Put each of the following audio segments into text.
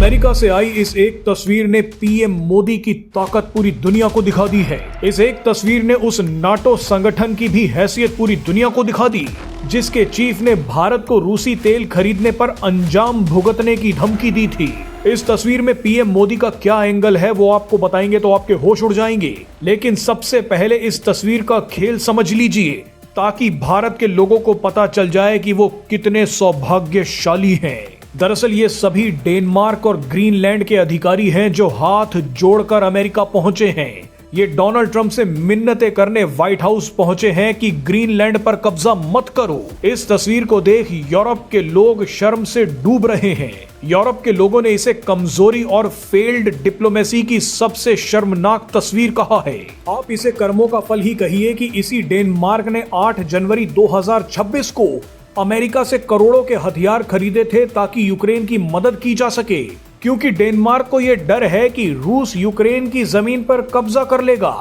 America से आई इस एक तस्वीर ने पीएम मोदी की ताकत पूरी दुनिया को दिखा दी है। इस एक तस्वीर ने उस नाटो संगठन की भी हैसियत पूरी दुनिया को दिखा दी, जिसके चीफ ने भारत को रूसी तेल खरीदने पर अंजाम भुगतने की धमकी दी थी। इस तस्वीर में पीएम मोदी का क्या एंगल है वो आपको बताएंगे तो आपके होश उड़ जाएंगे। लेकिन सबसे पहले इस तस्वीर का खेल समझ लीजिए, ताकि भारत के लोगों को पता चल जाए कि वो कितने सौभाग्यशाली हैं। दरअसल ये सभी डेनमार्क और ग्रीनलैंड के अधिकारी हैं जो हाथ जोड़कर अमेरिका पहुंचे हैं। ये डोनाल्ड ट्रंप से मिन्नतें करने व्हाइट हाउस पहुंचे हैं कि ग्रीनलैंड पर कब्जा मत करो। इस तस्वीर को देख यूरोप के लोग शर्म से डूब रहे हैं। यूरोप के लोगों ने इसे कमजोरी और फेल्ड डिप्लोमेसी की सबसे शर्मनाक तस्वीर कहा है। आप इसे कर्मों का फल ही कहिए कि इसी डेनमार्क ने 8 जनवरी 2026 को अमेरिका से करोड़ों के हथियार खरीदे थे ताकि यूक्रेन की मदद की जा सके, क्योंकि डेनमार्क को यह डर है कि रूस यूक्रेन की जमीन पर कब्जा कर लेगा।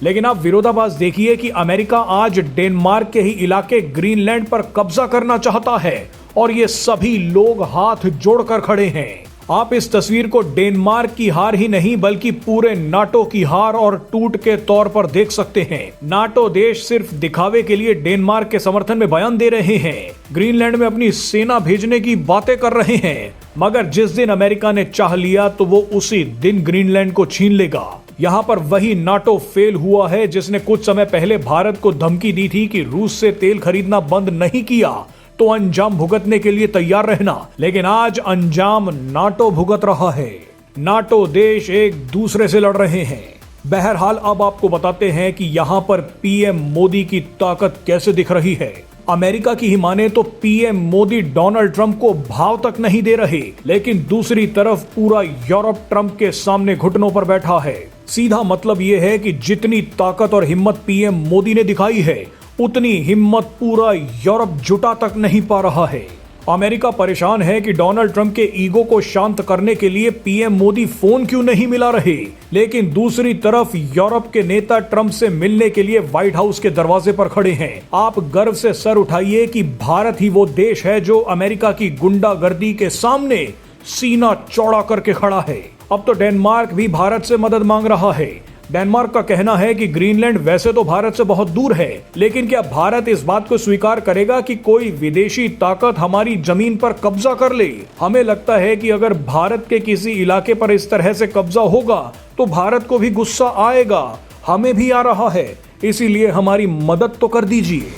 लेकिन आप विरोधाभास देखिए कि अमेरिका आज डेनमार्क के ही इलाके ग्रीनलैंड पर कब्जा करना चाहता है और ये सभी लोग हाथ जोड़कर खड़े हैं। आप इस तस्वीर को डेनमार्क की हार ही नहीं बल्कि पूरे नाटो की हार और टूट के तौर पर देख सकते हैं। नाटो देश सिर्फ दिखावे के लिए डेनमार्क के समर्थन में बयान दे रहे हैं, ग्रीनलैंड में अपनी सेना भेजने की बातें कर रहे हैं, मगर जिस दिन अमेरिका ने चाह लिया तो वो उसी दिन ग्रीनलैंड को छीन लेगा। यहाँ पर वही नाटो फेल हुआ है जिसने कुछ समय पहले भारत को धमकी दी थी कि रूस से तेल खरीदना बंद नहीं किया तो अंजाम भुगतने के लिए तैयार रहना। लेकिन आज अंजाम नाटो भुगत रहा है। नाटो देश एक दूसरे से लड़ रहे हैं। बहरहाल अब आपको बताते हैं कि यहाँ पर पीएम मोदी की ताकत कैसे दिख रही है। अमेरिका की ही माने तो पीएम मोदी डोनाल्ड ट्रंप को भाव तक नहीं दे रहे, लेकिन दूसरी तरफ पूरा यूरोप ट्रंप के सामने घुटनों पर बैठा है। सीधा मतलब यह है कि जितनी ताकत और हिम्मत पीएम मोदी ने दिखाई है, उतनी हिम्मत पूरा यूरोप जुटा तक नहीं पा रहा है। अमेरिका परेशान है कि डोनाल्ड ट्रंप के ईगो को शांत करने के लिए पीएम मोदी फोन क्यों नहीं मिला रहे, लेकिन दूसरी तरफ यूरोप के नेता ट्रंप से मिलने के लिए व्हाइट हाउस के दरवाजे पर खड़े हैं। आप गर्व से सर उठाइए कि भारत ही वो देश है जो अमेरिका की गुंडागर्दी के सामने सीना चौड़ा करके खड़ा है। अब तो डेनमार्क भी भारत से मदद मांग रहा है। डेनमार्क का कहना है कि ग्रीनलैंड वैसे तो भारत से बहुत दूर है, लेकिन क्या भारत इस बात को स्वीकार करेगा कि कोई विदेशी ताकत हमारी जमीन पर कब्जा कर ले? हमें लगता है कि अगर भारत के किसी इलाके पर इस तरह से कब्जा होगा तो भारत को भी गुस्सा आएगा। हमें भी आ रहा है, इसीलिए हमारी मदद तो कर दीजिए।